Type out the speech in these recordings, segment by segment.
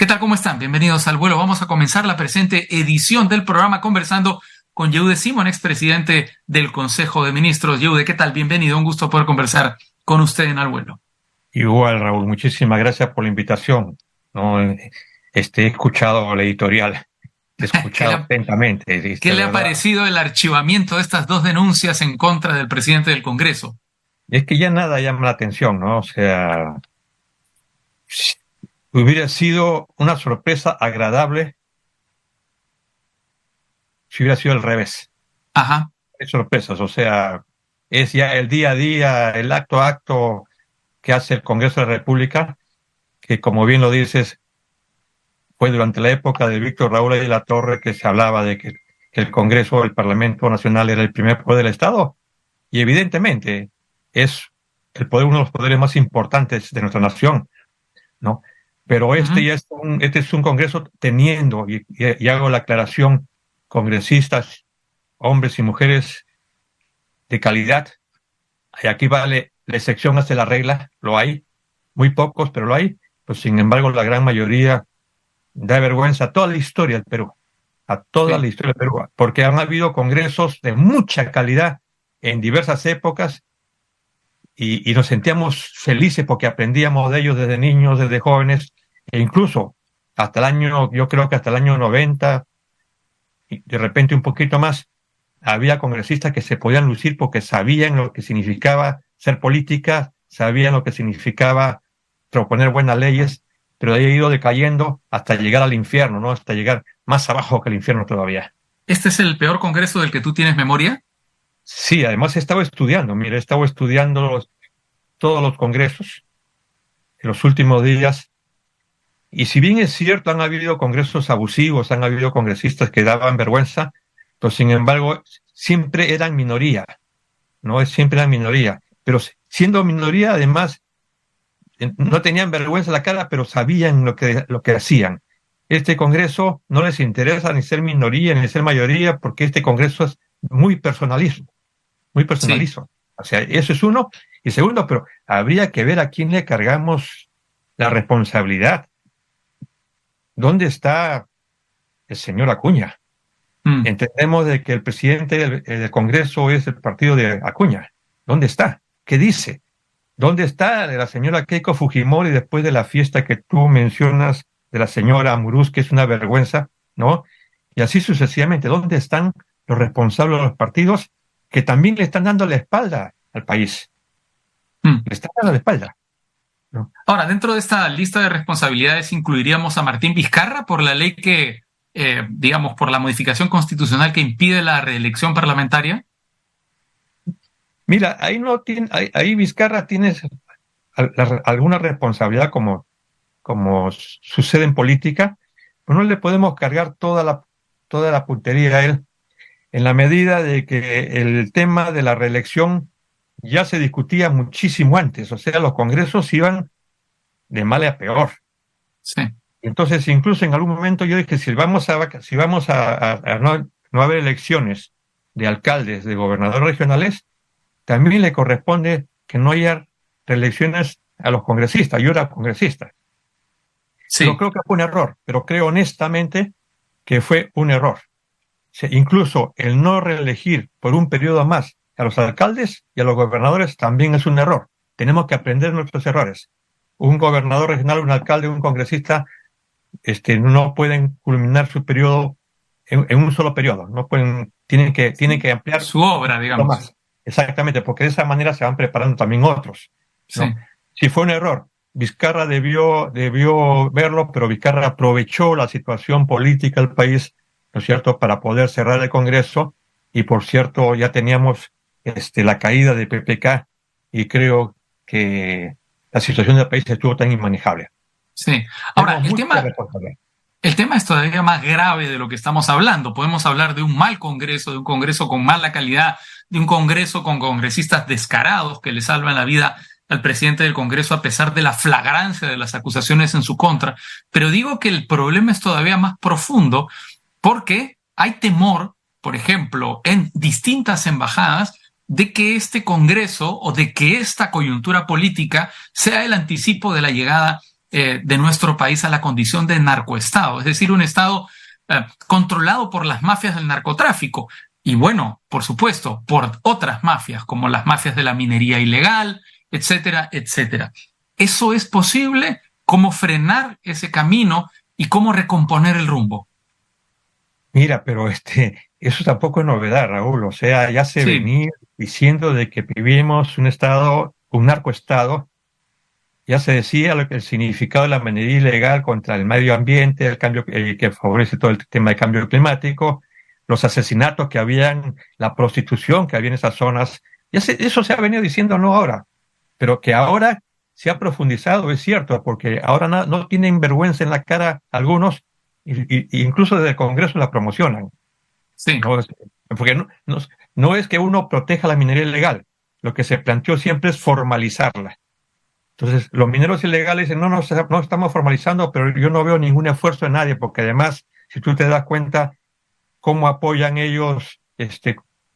¿Qué tal? ¿Cómo están? Bienvenidos al vuelo. Vamos a comenzar la presente edición del programa conversando con Yehude Simón, expresidente del Consejo de Ministros. Yehude, ¿qué tal? Bienvenido. Un gusto poder conversar con usted en Al Vuelo. Igual, Raúl, muchísimas gracias por la invitación. No, he escuchado la editorial, te he ¿Qué le escuchado ha, atentamente, qué de le ha verdad. parecido el archivamiento de estas dos denuncias en contra del presidente del Congreso? Es que ya nada llama la atención, ¿no? O sea, si hubiera sido una sorpresa agradable si hubiera sido al revés. Ajá. Hay sorpresas, o sea, es ya el día a día, el acto a acto que hace el Congreso de la República, que como bien lo dices, fue durante la época de Víctor Raúl de la Torre que se hablaba de que el Congreso, el Parlamento Nacional era el primer poder del Estado. Y evidentemente es el poder, uno de los poderes más importantes de nuestra nación, ¿no? Pero Ujú. este es un Congreso teniendo, y hago la aclaración, congresistas, hombres y mujeres de calidad. Y aquí vale, la excepción hace la regla, lo hay, muy pocos, pero lo hay. Pues sin embargo, la gran mayoría da vergüenza a toda la historia del Perú, a toda Sí. la historia del Perú, porque han habido congresos de mucha calidad en diversas épocas y nos sentíamos felices porque aprendíamos de ellos desde niños, desde jóvenes, e incluso hasta el año, yo creo que hasta el año 90, y de repente un poquito más, había congresistas que se podían lucir porque sabían lo que significaba ser política, sabían lo que significaba proponer buenas leyes, pero de ahí ha ido decayendo hasta llegar al infierno, ¿no? Hasta llegar más abajo que el infierno todavía. ¿Este es el peor Congreso del que tú tienes memoria? Sí, además he estado estudiando, mire, he estado estudiando todos los congresos en los últimos días. Y si bien es cierto, han habido congresos abusivos, han habido congresistas que daban vergüenza, pues sin embargo, siempre eran minoría, ¿no? Siempre eran minoría. Pero siendo minoría, además, no tenían vergüenza en la cara, pero sabían lo que hacían. Este congreso no les interesa ni ser minoría ni ser mayoría, porque este congreso es muy personalismo, muy Sí. personalizo. O sea, eso es uno. Y segundo, pero habría que ver a quién le cargamos la responsabilidad. ¿Dónde está el señor Acuña? Mm. Entendemos de que el presidente del Congreso es el partido de Acuña. ¿Dónde está? ¿Qué dice? ¿Dónde está la señora Keiko Fujimori después de la fiesta que tú mencionas de la señora Amuruz, que es una vergüenza, ¿no? Y así sucesivamente. ¿Dónde están los responsables de los partidos que también le están dando la espalda al país? Mm. Le están dando la espalda, ¿no? Ahora, dentro de esta lista de responsabilidades incluiríamos a Martín Vizcarra por la ley que, digamos, por la modificación constitucional que impide la reelección parlamentaria. Mira, ahí no tiene, ahí Vizcarra tiene alguna responsabilidad como sucede en política, pues no le podemos cargar toda la puntería a él, en la medida de que el tema de la reelección ya se discutía muchísimo antes, o sea, los congresos iban de mal a peor. Sí. Entonces, incluso en algún momento yo dije, si vamos a no haber elecciones de alcaldes, de gobernadores regionales, también le corresponde que no haya reelecciones a los congresistas. Yo era congresista. Pero Sí. creo que fue un error, pero creo honestamente que fue un error. Incluso el no reelegir por un periodo más a los alcaldes y a los gobernadores también es un error. Tenemos que aprender nuestros errores. Un gobernador regional, un alcalde, un congresista, no pueden culminar su periodo en un solo periodo. No pueden, tienen que ampliar Su un obra, poquito digamos. más. Exactamente, porque de esa manera se van preparando también otros, ¿no? Sí. Si fue un error, Vizcarra debió verlo, pero Vizcarra aprovechó la situación política del país, ¿no es cierto?, para poder cerrar el Congreso. Y por cierto, ya teníamos la caída de PPK y creo que la situación del país estuvo tan inmanejable. Sí. Ahora, Tenemos mucha responsabilidad. el tema es todavía más grave de lo que estamos hablando. Podemos hablar de un mal Congreso, de un Congreso con mala calidad, de un Congreso con congresistas descarados que le salvan la vida al presidente del Congreso a pesar de la flagrancia de las acusaciones en su contra. Pero digo que el problema es todavía más profundo porque hay temor, por ejemplo, en distintas embajadas, de que este Congreso o de que esta coyuntura política sea el anticipo de la llegada de nuestro país a la condición de narcoestado, es decir, un estado controlado por las mafias del narcotráfico y bueno, por supuesto, por otras mafias como las mafias de la minería ilegal, etcétera, etcétera. ¿Eso es posible? ¿Cómo frenar ese camino y cómo recomponer el rumbo? Mira, pero eso tampoco es novedad, Raúl. O sea, ya se Sí, venía diciendo de que vivimos un estado, un narcoestado. Ya se decía el significado de la minería ilegal contra el medio ambiente, el cambio que favorece todo el tema de cambio climático, los asesinatos que habían, la prostitución que había en esas zonas. Eso se ha venido diciendo no ahora, pero que ahora se ha profundizado, es cierto, porque ahora no tienen vergüenza en la cara algunos, y incluso desde el Congreso la promocionan. sí. ¿No? Porque no es que uno proteja la minería ilegal, lo que se planteó siempre es formalizarla. Entonces, los mineros ilegales dicen, no estamos formalizando, pero yo no veo ningún esfuerzo de nadie, porque además, si tú te das cuenta, cómo apoyan ellos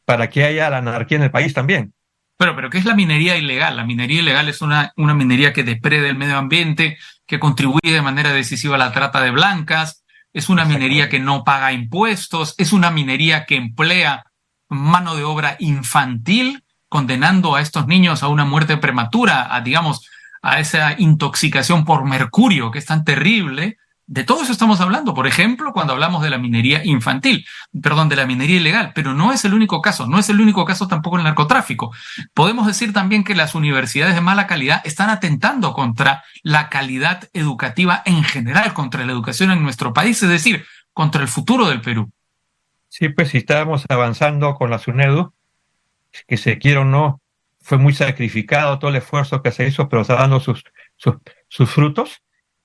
para que haya la anarquía en el país también. Pero ¿qué es la minería ilegal? La minería ilegal es una minería que depreda el medio ambiente, que contribuye de manera decisiva a la trata de blancas, es una minería que Exactamente. no paga impuestos, es una minería que emplea mano de obra infantil, condenando a estos niños a una muerte prematura, a, digamos, a esa intoxicación por mercurio que es tan terrible. De todo eso estamos hablando, por ejemplo, cuando hablamos de la minería infantil, perdón, de la minería ilegal, pero no es el único caso, no es el único caso tampoco el narcotráfico. Podemos decir también que las universidades de mala calidad están atentando contra la calidad educativa en general, contra la educación en nuestro país, es decir, contra el futuro del Perú. Sí, pues si estábamos avanzando con la SUNEDU, que se quiera o no, fue muy sacrificado todo el esfuerzo que se hizo, pero está dando sus, sus frutos.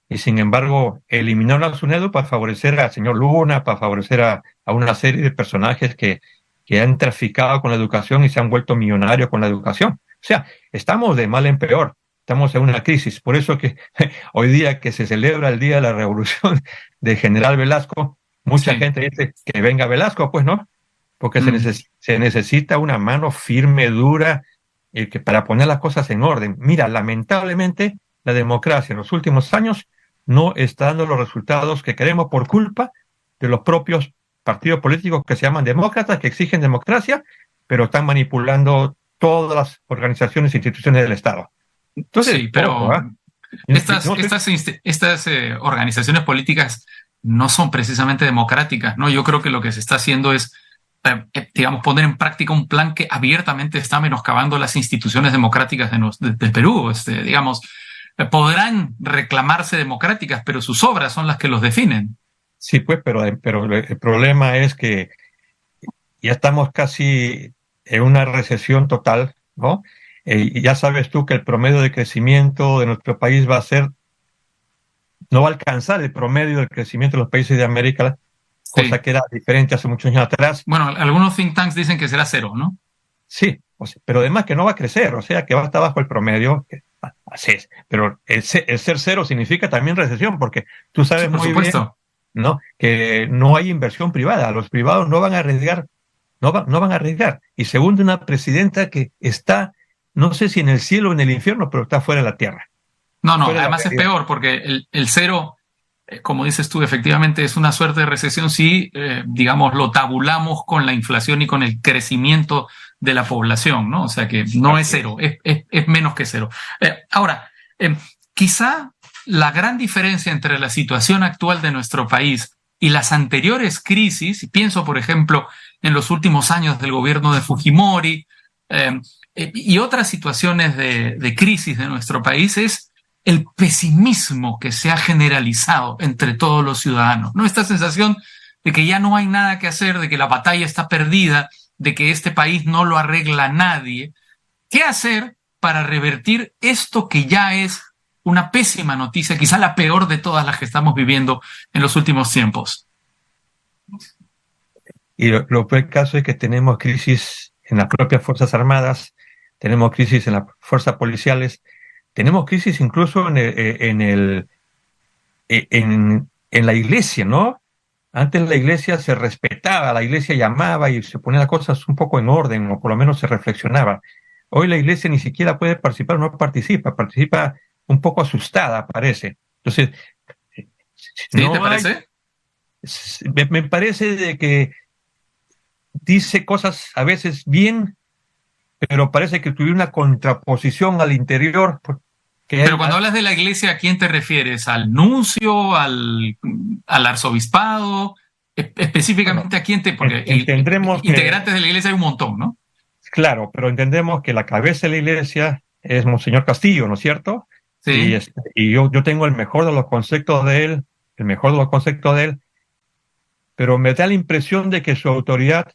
Y sin embargo, eliminaron a SUNEDU para favorecer al señor Luna, para favorecer a una serie de personajes que han traficado con la educación y se han vuelto millonarios con la educación. O sea, estamos de mal en peor, estamos en una crisis. Por eso que hoy día que se celebra el Día de la Revolución de General Velasco, mucha Sí. gente dice que venga Velasco, pues no, porque Mm. se necesita una mano firme, dura, para poner las cosas en orden. Mira, lamentablemente la democracia en los últimos años no está dando los resultados que queremos por culpa de los propios partidos políticos que se llaman demócratas, que exigen democracia, pero están manipulando todas las organizaciones e instituciones del Estado. Entonces, Sí, ojo, pero ¿ah? estas, No sé, estas, estas organizaciones políticas no son precisamente democráticas, ¿no? Yo creo que lo que se está haciendo es, digamos, poner en práctica un plan que abiertamente está menoscabando las instituciones democráticas del Perú. Digamos, podrán reclamarse democráticas, pero sus obras son las que los definen. sí, pues, pero el problema es que ya estamos casi en una recesión total, ¿no? Y ya sabes tú que el promedio de crecimiento de nuestro país no va a alcanzar el promedio del crecimiento de los países de América, cosa Sí. que era diferente hace muchos años atrás. Bueno, algunos think tanks dicen que será cero, ¿no? Sí, o sea, pero además que no va a crecer, o sea, que va a estar bajo el promedio. Así es, pero el ser cero significa también recesión, porque tú Sí, sabes por muy bien, supuesto. ¿no? Que no hay inversión privada, los privados no van a arriesgar, no van a arriesgar. Y segundo, una presidenta que está, no sé si en el cielo o en el infierno, pero está fuera de la tierra, No, no, fuera de la además es realidad. peor porque el cero, como dices tú, efectivamente es una suerte de recesión si, digamos, lo tabulamos con la inflación y con el crecimiento de la población, ¿no? O sea que no es Así cero, es. es menos que cero. Ahora, quizá la gran diferencia entre la situación actual de nuestro país y las anteriores crisis, y pienso, por ejemplo, en los últimos años del gobierno de Fujimori eh, y otras situaciones de crisis de nuestro país, es el pesimismo que se ha generalizado entre todos los ciudadanos, ¿no? Esta sensación de que ya no hay nada que hacer, de que la batalla está perdida, de que este país no lo arregla nadie. ¿Qué hacer para revertir esto que ya es una pésima noticia, quizá la peor de todas las que estamos viviendo en los últimos tiempos? Y lo peor caso es que tenemos crisis en las propias Fuerzas Armadas, tenemos crisis en las fuerzas policiales, tenemos crisis incluso en la iglesia, ¿no? Antes la iglesia se respetaba, la iglesia llamaba y se ponía las cosas un poco en orden, o por lo menos se reflexionaba. Hoy la iglesia ni siquiera puede participar, no participa, participa un poco asustada, parece. Entonces, ¿Sí? ¿Te no hay, parece? me parece de que dice cosas a veces bien, pero parece que tuviera una contraposición al interior, que Pero hay, cuando hablas de la iglesia, ¿a quién te refieres? ¿Al nuncio? ¿Al arzobispado? bueno, Específicamente a quién te... Porque entendremos que, integrantes de la iglesia hay un montón, ¿no? claro, pero entendemos que la cabeza de la iglesia es Monseñor Castillo, ¿no es cierto? Y, Sí. y yo tengo el mejor de los conceptos de él, el mejor de los conceptos de él, pero me da la impresión de que su autoridad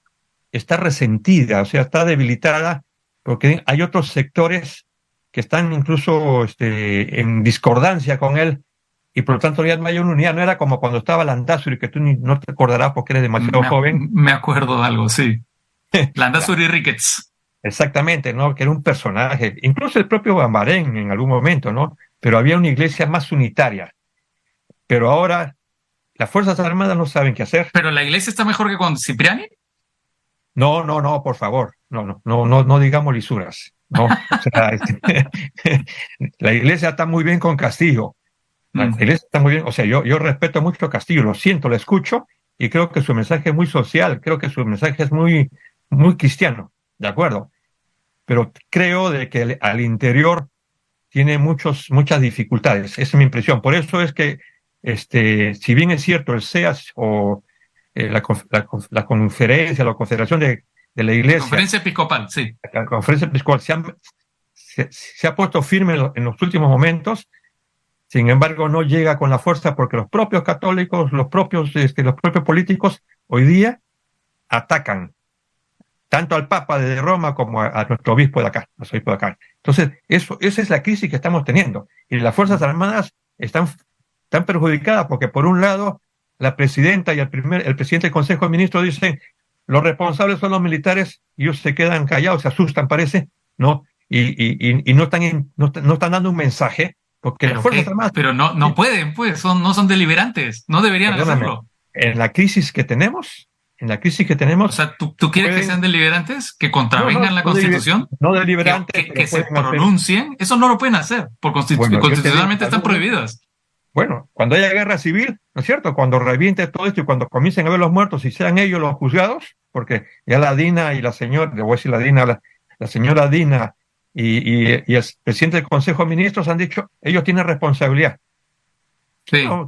está resentida, o sea, está debilitada, porque hay otros sectores que están incluso en discordancia con él, y por lo tanto ya no hay una unidad. No era como cuando estaba Landazuri, que tú no te acordarás porque eres demasiado joven. Me acuerdo de algo, sí. Landazuri Ricketts. Exactamente, ¿no? Que era un personaje, incluso el propio Bambarén en algún momento, ¿no? Pero había una iglesia más unitaria. Pero ahora las Fuerzas Armadas no saben qué hacer. Pero la iglesia está mejor que con Cipriani. No, no, no, por favor, no digamos lisuras, no. O sea, la iglesia está muy bien con Castillo, la Mm. iglesia está muy bien, o sea, yo respeto mucho a Castillo, lo siento, lo escucho, y creo que su mensaje es muy social, creo que su mensaje es muy cristiano, ¿de acuerdo? Pero creo de que al interior tiene muchas dificultades, esa es mi impresión. Por eso es que, si bien es cierto, el CEAS o la conferencia, la confederación de la iglesia, Conferencia episcopal, sí. la conferencia episcopal se ha puesto firme en los últimos momentos. Sin embargo, no llega con la fuerza porque los propios católicos, los propios políticos hoy día atacan tanto al Papa de Roma como a nuestro obispo de acá, nuestro obispo de acá. Entonces, esa es la crisis que estamos teniendo. Y las Fuerzas Armadas están perjudicadas porque, por un lado, la presidenta y el presidente del Consejo de Ministros dicen los responsables son los militares y ellos se quedan callados, se asustan, parece, ¿no? Y no están dando un mensaje porque las ¿Pero Fuerzas qué? Armadas, Pero no pueden, pues, no son deliberantes, no deberían perdóname, hacerlo. en la crisis que tenemos, en la crisis que O tenemos, sea, ¿tú quieres que sean pueden, deliberantes, que no, no, contravengan la no, Constitución, no deliberantes, que pero se pueden hacer. pronuncien? Eso no lo pueden hacer, Bueno, yo te digo, constitucionalmente están prohibidas. bueno, cuando haya guerra civil, ¿no es cierto? Cuando reviente todo esto y cuando comiencen a ver los muertos y sean ellos los juzgados, porque ya la Dina y la señora, le voy a decir la Dina, la señora Dina y el presidente del Consejo de Ministros han dicho, ellos tienen responsabilidad. Sí. No,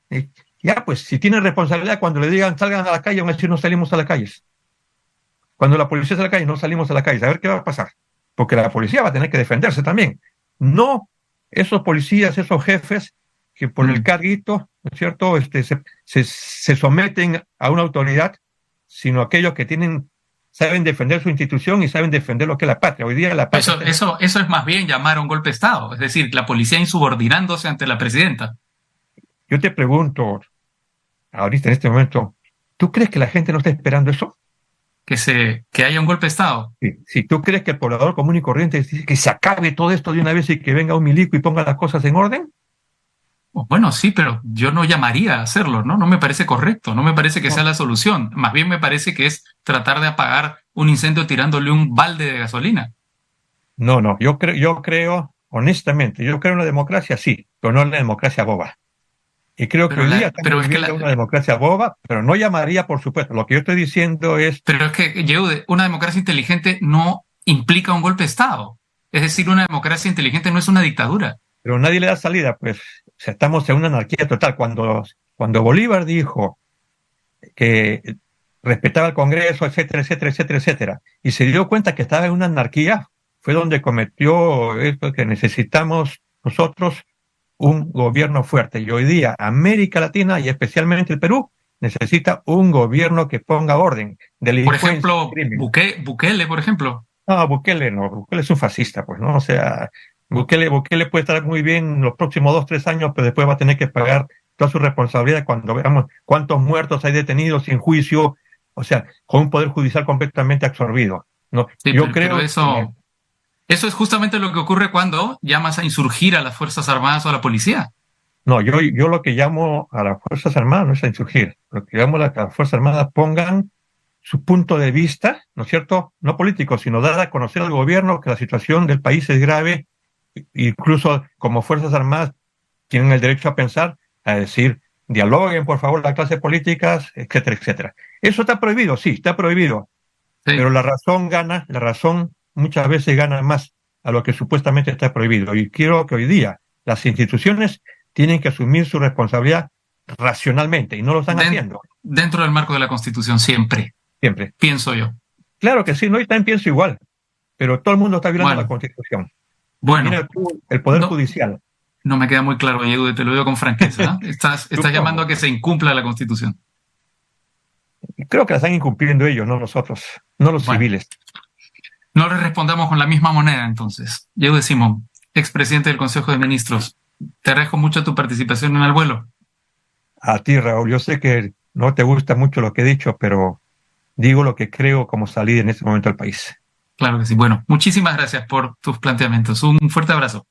y ya, pues, si tienen responsabilidad, cuando le digan salgan a la calle, van a decir no salimos a las calles. Cuando la policía sale a la calle, no salimos a la calle. A ver qué va a pasar. Porque la policía va a tener que defenderse también. No esos policías, esos jefes que por el Mm. carguito, ¿no es cierto?, se someten a una autoridad, sino aquellos que saben defender su institución y saben defender lo que es la patria. Hoy día la patria Eso es más bien llamar a un golpe de Estado, es decir, la policía insubordinándose ante la presidenta. Yo te pregunto, ahorita en este momento, ¿tú crees que la gente no está esperando eso? Que haya un golpe de Estado. Si tú crees que el poblador común y corriente dice que se acabe todo esto de una vez y que venga un milico y ponga las cosas en orden, Bueno, sí, pero yo no llamaría a hacerlo, ¿no? No me parece correcto, no me parece que sea no, la solución. Más bien me parece que es tratar de apagar un incendio tirándole un balde de gasolina. no, yo creo, honestamente, yo creo en la democracia, sí, pero no en la democracia boba. Y creo que hoy día estamos Pero es que viviendo una democracia boba, pero no llamaría, por supuesto. Lo que yo estoy diciendo es, Yehude, una democracia inteligente no implica un golpe de Estado. Es decir, una democracia inteligente no es una dictadura. pero nadie le da salida, pues, o sea, estamos en una anarquía total. Cuando Bolívar dijo que respetaba el Congreso, etcétera, etcétera, etcétera, etcétera, y se dio cuenta que estaba en una anarquía, fue donde cometió esto que necesitamos nosotros un gobierno fuerte. Y hoy día América Latina y especialmente el Perú necesita un gobierno que ponga orden, Por delincuencia, ejemplo, crimen. Bukele, por ejemplo. No, Bukele no, Bukele es un fascista, pues, ¿no? O sea, Bukele puede estar muy bien los próximos 2, 3 años, pero después va a tener que pagar toda su responsabilidad cuando veamos cuántos muertos hay detenidos sin juicio, o sea, con un poder judicial completamente absorbido. No, Sí, yo pero creo que eso es justamente lo que ocurre cuando llamas a insurgir a las Fuerzas Armadas o a la policía. no, yo lo que llamo a las Fuerzas Armadas no es a insurgir, lo que llamo a que las Fuerzas Armadas pongan su punto de vista, ¿no es cierto? No político, sino dar a conocer al gobierno que la situación del país es grave, incluso como Fuerzas Armadas tienen el derecho a pensar, a decir, dialoguen por favor las clases políticas, etcétera, etcétera. Eso está prohibido, sí, está prohibido, pero Sí. la razón gana, la razón muchas veces gana más a lo que supuestamente está prohibido. Y quiero que hoy día las instituciones tienen que asumir su responsabilidad racionalmente y no lo están Den- haciendo Dentro del marco de la Constitución, siempre, siempre. pienso yo. Claro que sí, no, yo también pienso igual, pero todo el mundo está violando la Bueno, Constitución. bueno, Mira tú, el Poder no, Judicial. no me queda muy claro, Diego, te lo digo con franqueza, ¿eh? Estás llamando a Supongo. que se incumpla la Constitución. Creo que la están incumpliendo ellos, no nosotros, no los Bueno, civiles. no le respondamos con la misma moneda entonces. Diego de Simón, expresidente del Consejo de Ministros, te agradezco mucho tu participación en el vuelo. A ti, Raúl, yo sé que no te gusta mucho lo que he dicho, pero digo lo que creo como salida en este momento del país. Claro que sí. Bueno, muchísimas gracias por tus planteamientos. Un fuerte abrazo.